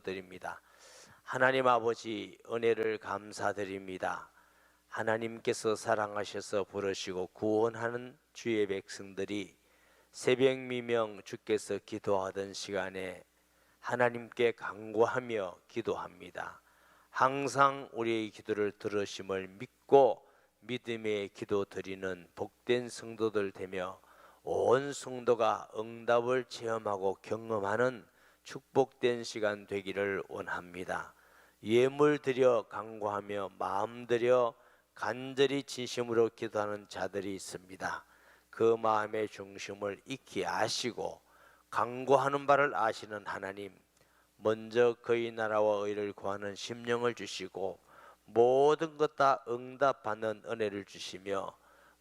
드립니다. 하나님 아버지, 은혜를 감사드립니다. 하나님께서 사랑하셔서 부르시고 구원하는 주의 백성들이 새벽 미명 주께서 기도하던 시간에 하나님께 간구하며 기도합니다. 항상 우리의 기도를 들으심을 믿고 믿음의 기도 드리는 복된 성도들 되며 온 성도가 응답을 체험하고 경험하는 축복된 시간 되기를 원합니다. 예물 드려 간구하며 마음 들여 간절히 진심으로 기도하는 자들이 있습니다. 그 마음의 중심을 익히 아시고 간구하는 바를 아시는 하나님, 먼저 그의 나라와 의를 구하는 심령을 주시고 모든 것 다 응답받는 은혜를 주시며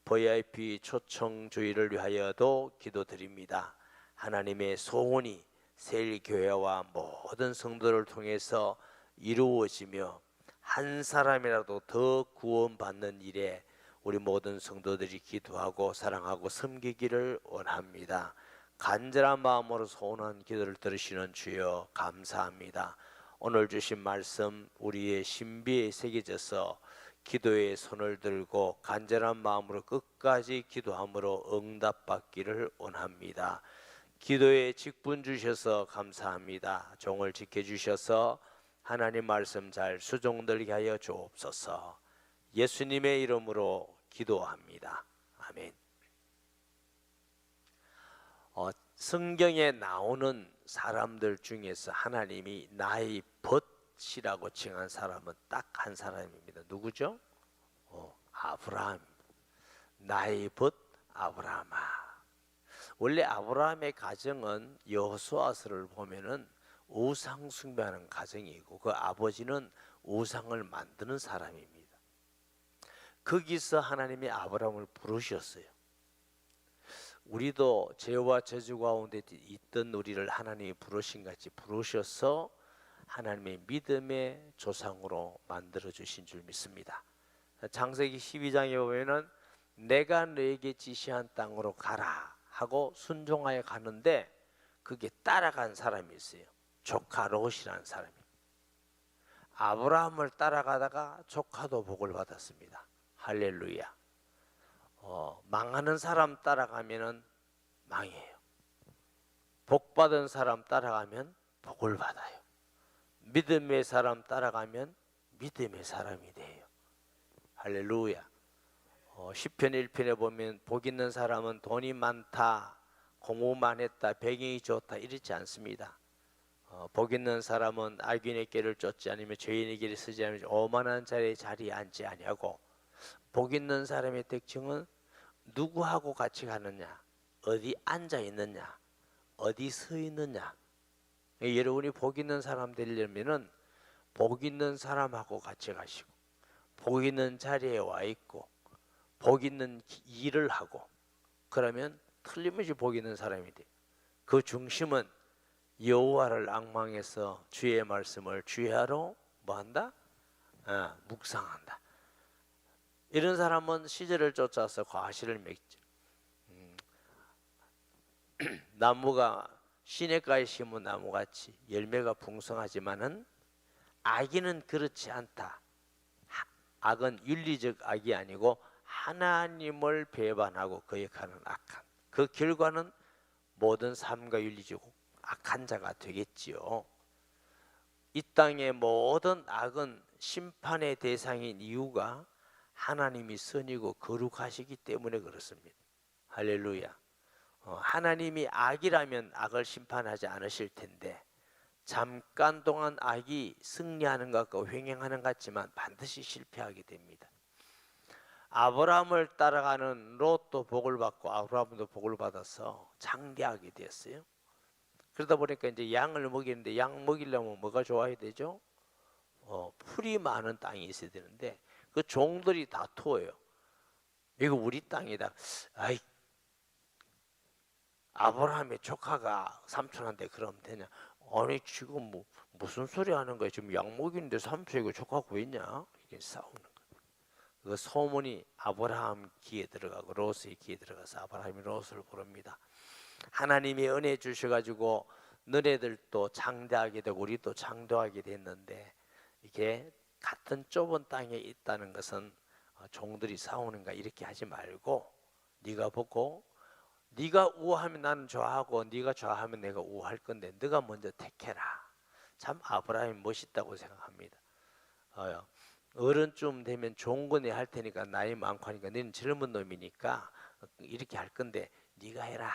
VIP 초청주의를 위하여도 기도드립니다. 하나님의 소원이 세일교회와 모든 성도를 통해서 이루어지며 한 사람이라도 더 구원받는 일에 우리 모든 성도들이 기도하고 사랑하고 섬기기를 원합니다. 간절한 마음으로 소원한 기도를 들으시는 주여 감사합니다. 오늘 주신 말씀 우리의 신비에 새겨져서 기도의 손을 들고 간절한 마음으로 끝까지 기도함으로 응답받기를 원합니다. 기도에 직분 주셔서 감사합니다. 종을 지켜주셔서 하나님 말씀 잘 수종들게 하여 주옵소서. 예수님의 이름으로 기도합니다. 아멘. 성경에 나오는 사람들 중에서 하나님이 나의 벗이라고 칭한 사람은 딱 한 사람입니다. 누구죠? 아브라함. 나의 벗 아브라함아. 원래 아브라함의 가정은 여호수아서를 보면은 우상 숭배하는 가정이고 그 아버지는 우상을 만드는 사람입니다. 거기서 하나님이 아브라함을 부르셨어요. 우리도 죄와 저주 가운데 있던 우리를 하나님이 부르신 같이 부르셔서 하나님의 믿음의 조상으로 만들어 주신 줄 믿습니다. 창세기 12장에 보면은 내가 너에게 지시한 땅으로 가라 하고 순종하여 가는데 그게 따라간 사람이 있어요. 조카 롯이라는 사람이. 아브라함을 따라가다가 조카도 복을 받았습니다. 할렐루야. 망하는 사람 따라가면은 망해요. 복 받은 사람 따라가면 복을 받아요. 믿음의 사람 따라가면 믿음의 사람이 돼요. 할렐루야. 시편 1편에 보면 복 있는 사람은 돈이 많다, 공부만 했다, 배경이 좋다 이렇지 않습니다. 복 있는 사람은 악인의 길을 쫓지 않으며 죄인의 길을 서지 않으며 오만한 자리에 앉지 아니하고, 복 있는 사람의 특징은 누구하고 같이 가느냐, 어디 앉아 있느냐, 어디 서 있느냐. 여러분이 복 있는 사람 되려면은 복 있는 사람하고 같이 가시고 복 있는 자리에 와 있고 복 있는 일을 하고, 그러면 틀림없이 복 있는 사람이 돼요. 그 중심은 여호와를 앙망해서 주의 말씀을 주야로 뭐한다? 묵상한다. 이런 사람은 시절을 쫓아서 과실을 맺죠. 나무가 시냇가에 심은 나무같이 열매가 풍성하지만은 악인은 그렇지 않다. 악은 윤리적 악이 아니고 하나님을 배반하고 거역하는 악한, 그 결과는 모든 삶과 윤리적 악한 자가 되겠지요. 이 땅의 모든 악은 심판의 대상인 이유가 하나님이 선이고 거룩하시기 때문에 그렇습니다. 할렐루야. 하나님이 악이라면 악을 심판하지 않으실 텐데 잠깐 동안 악이 승리하는 것 같고 횡행하는 것 같지만 반드시 실패하게 됩니다. 아브라함을 따라가는 롯도 복을 받고 아브라함도 복을 받아서 장대하게 됐어요. 그러다 보니까 이제 양을 먹이는데 양 먹이려면 뭐가 좋아야 되죠? 풀이 많은 땅이 있어야 되는데 그 종들이 다투어요. 이거 우리 땅이다. 아이, 아브라함의 조카가 삼촌한테 그러면 되냐? 아니 지금 무슨 소리 하는 거야? 지금 양 먹이는데 삼촌이고 조카 구했냐? 이게 싸우는 거야. 그 소문이 아브라함 귀에 들어가고 롯의 귀에 들어가서 아브라함이 롯을 부릅니다. 하나님이 은혜 주셔가지고 너네들도 장대하게 되고 우리도 장대하게 됐는데 이게 같은 좁은 땅에 있다는 것은 종들이 싸우는가 이렇게 하지 말고 네가 보고 네가 우하면 나는 좋아하고 네가 좋아하면 내가 우할 건데 네가 먼저 택해라. 참 아브라함이 멋있다고 생각합니다. 어른쯤 되면 좋은 거 내 할 테니까 나이 많고 하니까 너는 젊은 놈이니까 이렇게 할 건데 네가 해라.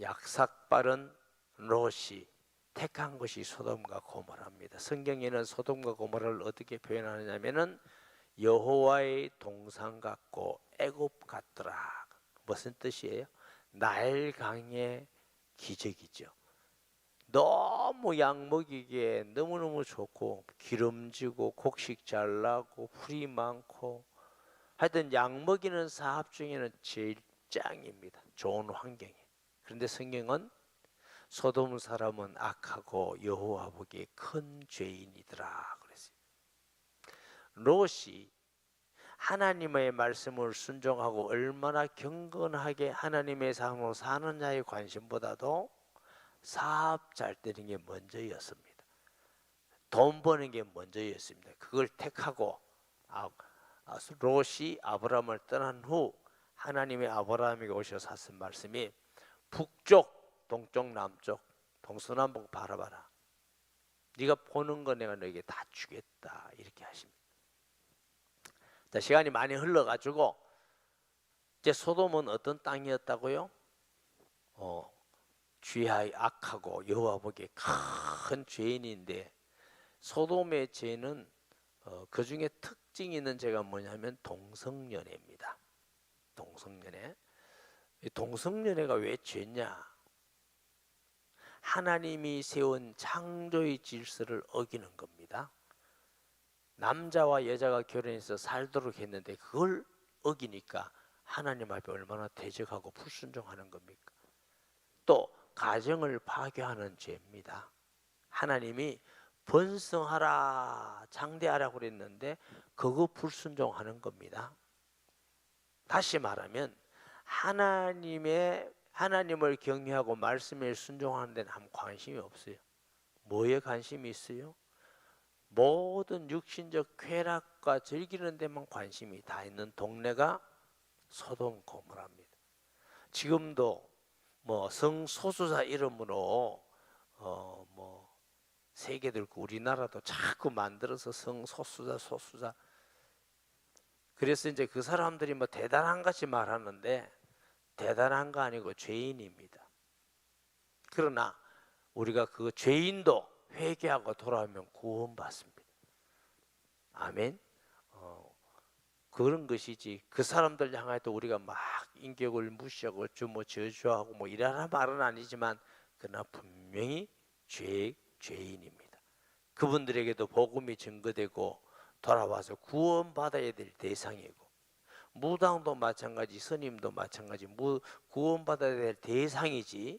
약삭빠른 롯이 택한 것이 소돔과 고모라입니다. 성경에는 소돔과 고모라를 어떻게 표현하느냐면은 여호와의 동상 같고 애굽 같더라. 무슨 뜻이에요? 나일강의 기적이죠. 너무 양 먹이기에 너무너무 좋고 기름지고 곡식 잘 나고 풀이 많고 하여튼 양 먹이는 사업 중에는 제일 짱입니다. 좋은 환경에. 그런데 성경은 소돔 사람은 악하고 여호와 보기에 큰 죄인이더라 그랬어요. 롯이 하나님의 말씀을 순종하고 얼마나 경건하게 하나님의 삶으로 사느냐의 관심보다도 사업 잘 되는 게 먼저였습니다. 돈 버는 게 먼저였습니다. 그걸 택하고 롯이 아브라함을 떠난 후 하나님의 아브라함에게 오셔서 하신 말씀이 북쪽, 동쪽, 남쪽, 동서남북 바라봐라. 네가 보는 거 내가 너에게 다 주겠다 이렇게 하십니다. 자, 시간이 많이 흘러가지고 이제 소돔은 어떤 땅이었다고요? 죄하이 악하고 여호와 보기에 큰 죄인인데 소돔의 죄는 그 중에 특징이 있는 죄가 뭐냐면 동성연애입니다. 동성연애. 동성연애가 왜 죄냐? 하나님이 세운 창조의 질서를 어기는 겁니다. 남자와 여자가 결혼해서 살도록 했는데 그걸 어기니까 하나님 앞에 얼마나 대적하고 불순종하는 겁니까? 또 가정을 파괴하는 죄입니다. 하나님이 번성하라 장대하라고 그랬는데 그거 불순종하는 겁니다. 다시 말하면 하나님을 경외하고 말씀에 순종하는 데는 아무 관심이 없어요. 뭐에 관심이 있어요? 모든 육신적 쾌락과 즐기는 데만 관심이 다 있는 동네가 소돔 고모라입니다. 지금도 뭐 성소수자 이름으로 세계들 우리나라도 자꾸 만들어서 성소수자 그래서 이제 그 사람들이 뭐 대단한 것이 말하는데 대단한 거 아니고 죄인입니다. 그러나 우리가 그 죄인도 회개하고 돌아오면 구원받습니다. 아멘. 그런 것이지 그 사람들 향해도 우리가 막 인격을 무시하고 저주하고 뭐 이러나 말은 아니지만 그러나 분명히 죄인입니다. 그분들에게도 복음이 증거되고 돌아와서 구원받아야 될 대상이고 무당도 마찬가지 스님도 마찬가지 구원받아야 될 대상이지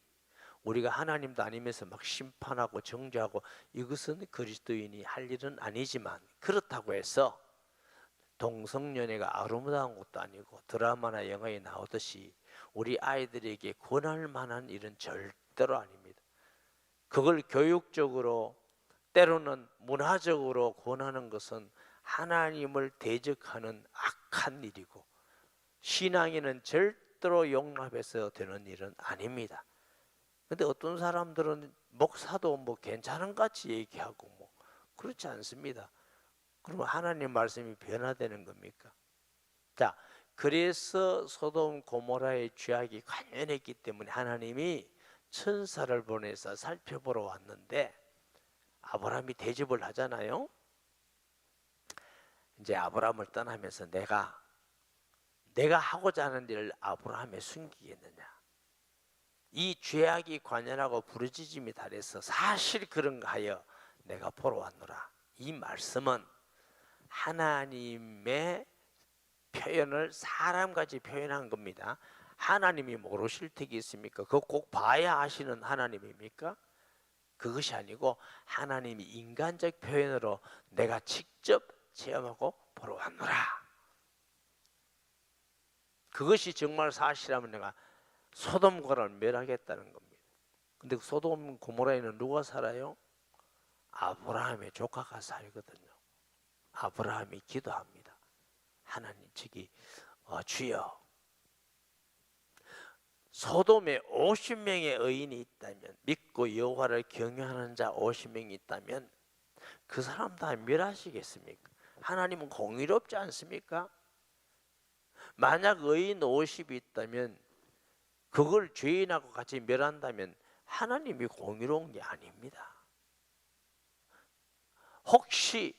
우리가 하나님도 아니면서 막 심판하고 정죄하고 이것은 그리스도인이 할 일은 아니지만 그렇다고 해서 동성연애가 아름다운 것도 아니고 드라마나 영화에 나오듯이 우리 아이들에게 권할 만한 일은 절대로 아닙니다. 그걸 교육적으로 때로는 문화적으로 권하는 것은 하나님을 대적하는 악한 일이고 신앙에는 절대로 용납해서 되는 일은 아닙니다. 근데 어떤 사람들은 목사도 뭐 괜찮은 같이 얘기하고 뭐 그렇지 않습니다. 그러면 하나님 말씀이 변화되는 겁니까? 자, 그래서 소돔 고모라의 죄악이 관연했기 때문에 하나님이 천사를 보내서 살펴보러 왔는데 아브라함이 대접을 하잖아요. 이제 아브라함을 떠나면서 내가 하고자 하는 일을 아브라함에 숨기겠느냐? 이 죄악이 관연하고 부르짖음이 달해서 사실 그런가 하여 내가 보러 왔노라. 이 말씀은 하나님의 표현을 사람같이 표현한 겁니다. 하나님이 모르실 택이 있습니까? 그거 꼭 봐야 아시는 하나님입니까? 그것이 아니고 하나님이 인간적 표현으로 내가 직접 체험하고 보러 왔노라. 그것이 정말 사실이라면 내가 소돔 고모라를 멸하겠다는 겁니다. 근데 소돔 고모라에는 누가 살아요? 아브라함의 조카가 살거든요. 아브라함이 기도합니다. 하나님 주여, 소돔에 50명의 의인이 있다면, 믿고 여호와를 경외하는 자 50명이 있다면 그 사람 다 멸하시겠습니까? 하나님은 공의롭지 않습니까? 만약 의인 50이 있다면 그걸 죄인하고 같이 멸한다면 하나님이 공의로운 게 아닙니다. 혹시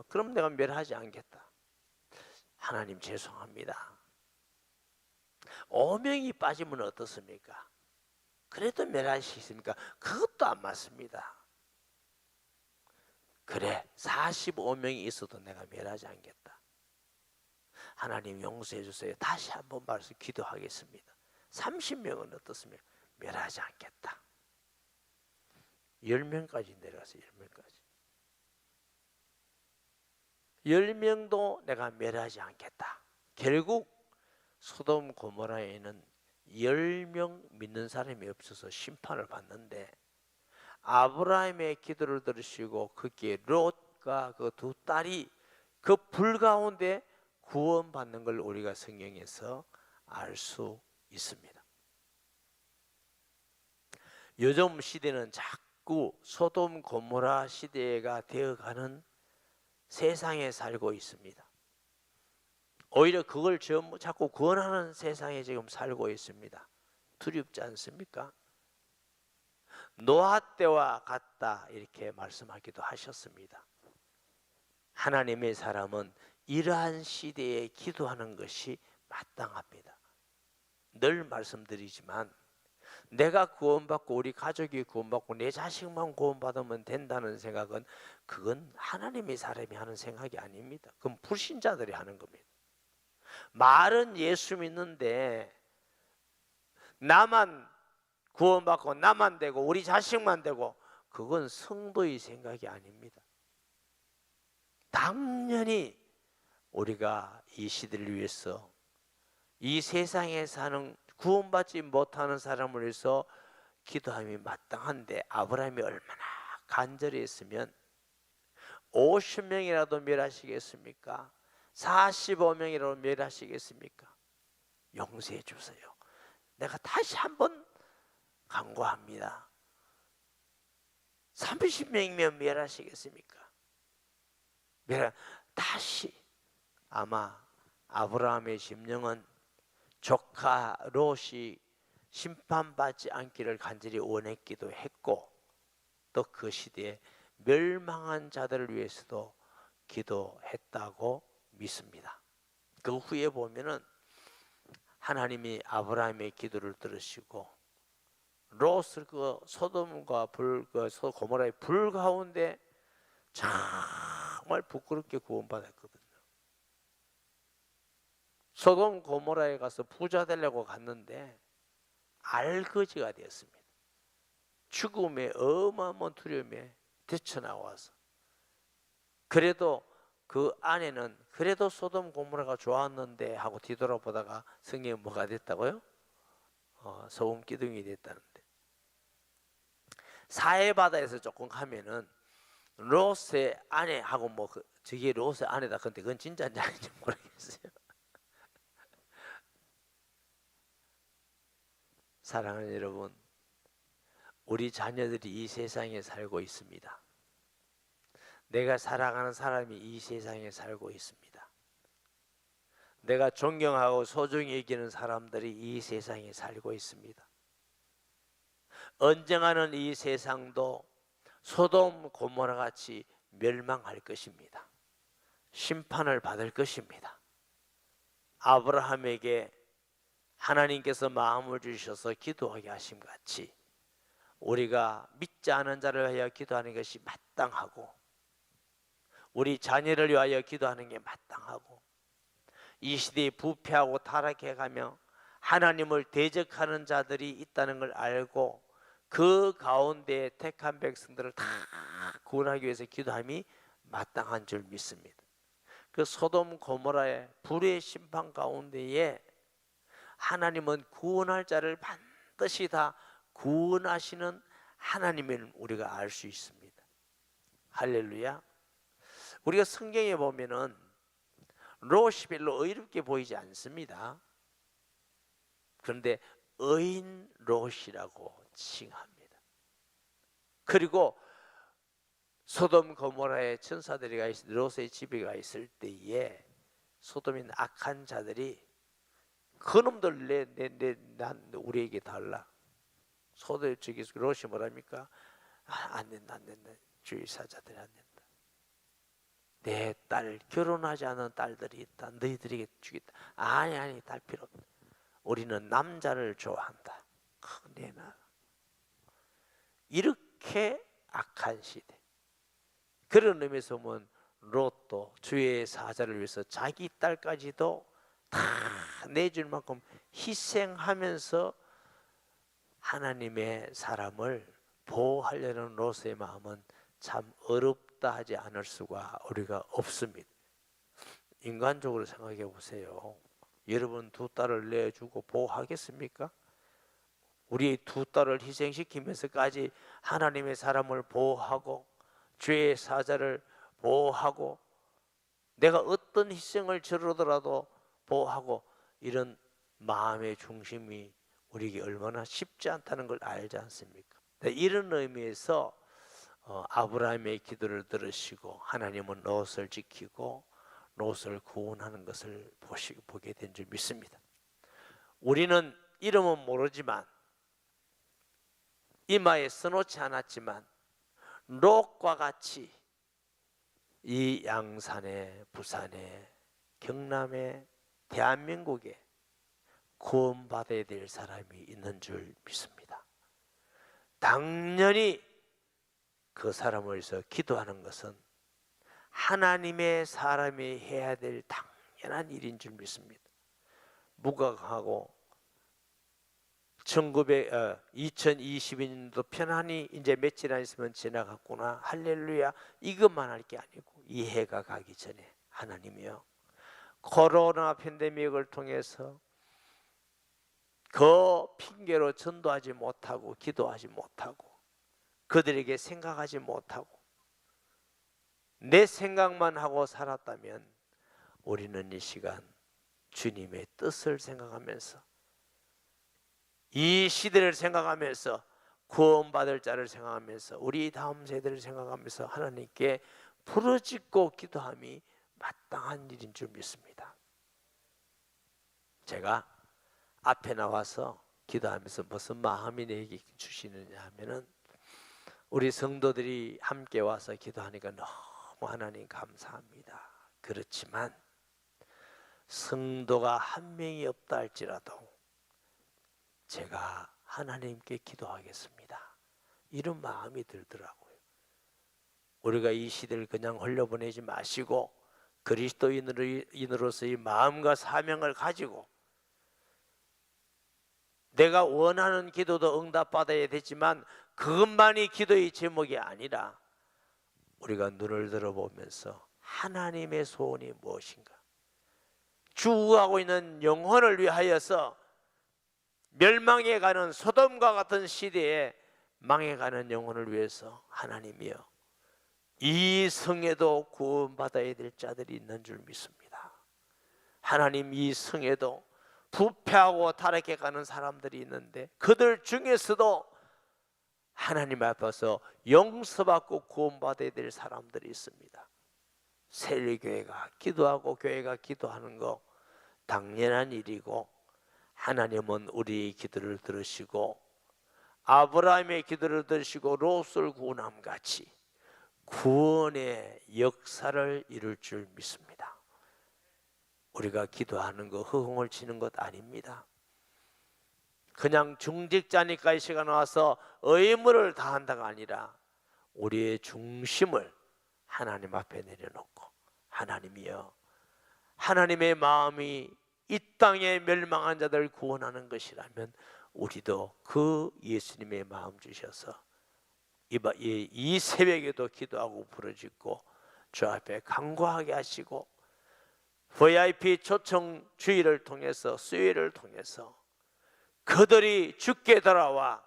그럼 내가 멸하지 않겠다. 하나님 죄송합니다. 5명이 빠지면 어떻습니까? 그래도 멸하시겠습니까? 그것도 안 맞습니다. 그래, 45명이 있어도 내가 멸하지 않겠다. 하나님 용서해 주세요. 다시 한번 말씀 기도하겠습니다. 30명은 어떻습니까? 멸하지 않겠다. 10명까지 내려가서 10명까지. 10명도 내가 멸하지 않겠다. 결국 소돔 고모라에는 10명 믿는 사람이 없어서 심판을 받는데, 아브라함의 기도를 들으시고 거기에 롯과 그 두 딸이 그 불 가운데 구원받는 걸 우리가 성경에서 알 수 있습니다. 요즘 시대는 자꾸 소돔 고모라 시대가 되어가는 세상에 살고 있습니다. 오히려 그걸 자꾸 구원하는 세상에 지금 살고 있습니다. 두렵지 않습니까? 노아 때와 같다 이렇게 말씀하기도 하셨습니다. 하나님의 사람은 이러한 시대에 기도하는 것이 마땅합니다. 늘 말씀드리지만 내가 구원받고 우리 가족이 구원받고 내 자식만 구원받으면 된다는 생각은, 그건 하나님의 사람이 하는 생각이 아닙니다. 그건 불신자들이 하는 겁니다. 말은 예수 믿는데 나만 구원받고 나만 되고 우리 자식만 되고, 그건 성도의 생각이 아닙니다. 당연히 우리가 이 시대를 위해서, 이 세상에 사는 구원받지 못하는 사람을 위해서 기도함이 마땅한데, 아브라함이 얼마나 간절히 했으면 50명이라도 멸하시겠습니까? 45명이라도 멸하시겠습니까? 용서해 주세요. 내가 다시 한번 간구합니다. 30명이면 멸하시겠습니까? 다시. 아마 아브라함의 심령은 조카 롯이 심판받지 않기를 간절히 원했기도 했고, 또 그 시대에 멸망한 자들을 위해서도 기도했다고 믿습니다. 그 후에 보면은 하나님이 아브라함의 기도를 들으시고 롯을 그 소돔과 고모라의 불 가운데 정말 부끄럽게 구원받았거든요. 소돔 고모라에 가서 부자 되려고 갔는데 알거지가 되었습니다. 죽음의 어마어마한 두려움에 뛰쳐나와서, 그래도 그 아내는 그래도 소돔 고모라가 좋았는데 하고 뒤돌아보다가 성경에 뭐가 됐다고요? 소금 기둥이 됐다는데, 사해바다에서 조금 가면은 롯의 아내하고 저게 롯의 아내다. 근데 그건 진짜인지 아닌지 모르겠어요. 사랑하는 여러분, 우리 자녀들이 이 세상에 살고 있습니다. 내가 사랑하는 사람이 이 세상에 살고 있습니다. 내가 존경하고 소중히 여기는 사람들이 이 세상에 살고 있습니다. 언젠가는 이 세상도 소돔 고모라 같이 멸망할 것입니다. 심판을 받을 것입니다. 아브라함에게 하나님께서 마음을 주셔서 기도하게 하심 같이 우리가 믿지 않은 자를 위하여 기도하는 것이 마땅하고, 우리 자녀를 위하여 기도하는 게 마땅하고, 이 시대에 부패하고 타락해가며 하나님을 대적하는 자들이 있다는 걸 알고 그 가운데 택한 백성들을 다 구원하기 위해서 기도함이 마땅한 줄 믿습니다. 그 소돔 고모라의 불의 심판 가운데에 하나님은 구원할 자를 반드시 다 구원하시는 하나님을 우리가 알 수 있습니다. 할렐루야. 우리가 성경에 보면은 롯이 별로 의롭게 보이지 않습니다. 그런데 의인 롯이라고 칭합니다. 그리고 소돔 고모라의 천사들이 가 있을 롯의 집에 가 있을 때에 소돔인 악한 자들이 그놈들 난 우리에게 달라. 소돔 저기 롯이 뭐랍니까? 안 된다. 주의사자들이 안 된다. 내 딸 결혼하지 않은 딸들이 있다. 너희들에게 주겠다. 아니 딸 필요 없다. 우리는 남자를 좋아한다. 내놔. 이렇게 악한 시대. 그런 의미에서 보면 롯도 주의 사자를 위해서 자기 딸까지도 다 내줄 만큼 희생하면서 하나님의 사람을 보호하려는 롯의 마음은 참 어렵다 하지 않을 수가 우리가 없습니다. 인간적으로 생각해 보세요. 여러분 두 딸을 내주고 보호하겠습니까? 우리 두 딸을 희생시키면서까지 하나님의 사람을 보호하고 죄의 사자를 보호하고 내가 어떤 희생을 치르더라도 보호하고 이런 마음의 중심이 우리에게 얼마나 쉽지 않다는 걸 알지 않습니까? 이런 의미에서 아브라함의 기도를 들으시고 하나님은 롯을 지키고 롯을 구원하는 것을 보게 된 줄 믿습니다. 우리는 이름은 모르지만 이마에 써놓지 않았지만 롯과 같이 이 양산에 부산에 경남에 대한민국에 구원받아야 될 사람이 있는 줄 믿습니다. 당연히 그 사람을 위해서 기도하는 것은 하나님의 사람이 해야 될 당연한 일인 줄 믿습니다. 무각하고 2022년도 편안히 이제 며칠 안 있으면 지나갔구나. 할렐루야. 이것만 할 게 아니고 이 해가 가기 전에 하나님이요, 코로나 팬데믹을 통해서 그 핑계로 전도하지 못하고 기도하지 못하고 그들에게 생각하지 못하고 내 생각만 하고 살았다면 우리는 이 시간 주님의 뜻을 생각하면서 이 시대를 생각하면서 구원받을 자를 생각하면서 우리 다음 세대를 생각하면서 하나님께 부르짖고 기도함이 마땅한 일인 줄 믿습니다. 제가 앞에 나와서 기도하면서 무슨 마음이 내게 주시느냐 하면은 우리 성도들이 함께 와서 기도하니까 너무 하나님 감사합니다. 그렇지만 성도가 한 명이 없다 할지라도 제가 하나님께 기도하겠습니다. 이런 마음이 들더라고요. 우리가 이 시대를 그냥 흘려보내지 마시고 그리스도인으로서의 마음과 사명을 가지고 내가 원하는 기도도 응답받아야 되지만 그것만이 기도의 제목이 아니라 우리가 눈을 들어보면서 하나님의 소원이 무엇인가, 죽어가고 있는 영혼을 위하여서 멸망해가는 소돔과 같은 시대에 망해가는 영혼을 위해서 하나님이여 이 성에도 구원받아야 될 자들이 있는 줄 믿습니다. 하나님, 이 성에도 부패하고 타락해가는 사람들이 있는데 그들 중에서도 하나님 앞에서 용서받고 구원받아야 될 사람들이 있습니다. 세례교회가 기도하고 교회가 기도하는 거 당연한 일이고 하나님은 우리의 기도를 들으시고 아브라함의 기도를 들으시고 롯을 구원함같이 구원의 역사를 이룰 줄 믿습니다. 우리가 기도하는 거 허공을 치는 것 아닙니다. 그냥 중직자니까 이 시간에 와서 의무를 다한다가 아니라 우리의 중심을 하나님 앞에 내려놓고 하나님이여 하나님의 마음이 이 땅에 멸망한 자들을 구원하는 것이라면 우리도 그 예수님의 마음 주셔서 이 새벽에도 기도하고 부르짖고 주 앞에 간구하게 하시고 VIP 초청 주의를 통해서 수요일을 통해서 그들이 주께 돌아와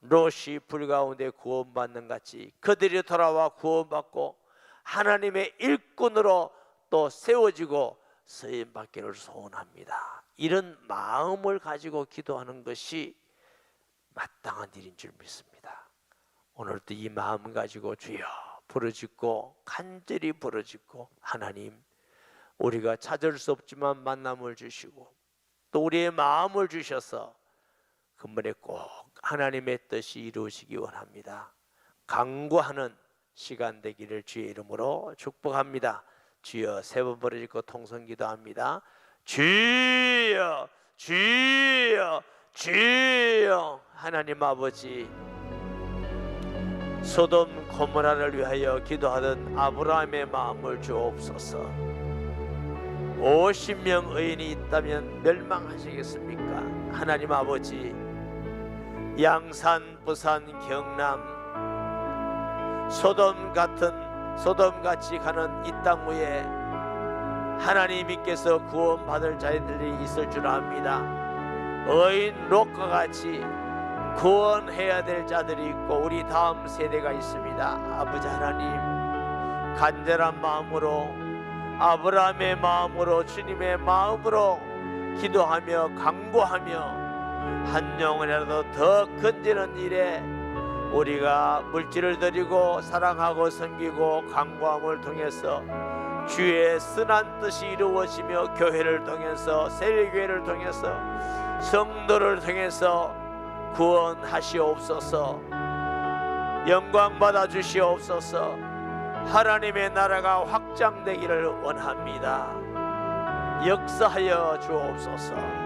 롯이 불 가운데 구원받는 같이 그들이 돌아와 구원받고 하나님의 일꾼으로 또 세워지고 쓰임받기를 소원합니다. 이런 마음을 가지고 기도하는 것이 마땅한 일인 줄 믿습니다. 오늘도 이 마음 가지고 주여 부르짖고 간절히 부르짖고, 하나님, 우리가 찾을 수 없지만 만남을 주시고 또 우리의 마음을 주셔서 근본에 꼭 하나님의 뜻이 이루어지기 원합니다. 간구하는 시간 되기를 주의 이름으로 축복합니다. 주여, 세 번 부르짖고 통성 기도합니다. 주여, 주여, 주여. 하나님 아버지, 소돔 고모라를 위하여 기도하던 아브라함의 마음을 주옵소서. 50명 의인이 있다면 멸망하시겠습니까? 하나님 아버지, 양산, 부산, 경남 소돔같이 가는 이 땅 위에 하나님께서 구원받을 자들이 있을 줄 압니다. 의인 롯과 같이 구원해야 될 자들이 있고 우리 다음 세대가 있습니다. 아버지 하나님, 간절한 마음으로, 아브라함의 마음으로, 주님의 마음으로 기도하며 간구하며 한 영혼이라도 더 건지는 일에 우리가 물질을 드리고 사랑하고 섬기고 간구함을 통해서 주의 선한 뜻이 이루어지며 교회를 통해서, 세례교회를 통해서, 성도를 통해서 구원하시옵소서. 영광 받아 주시옵소서. 하나님의 나라가 확장되기를 원합니다. 역사하여 주옵소서.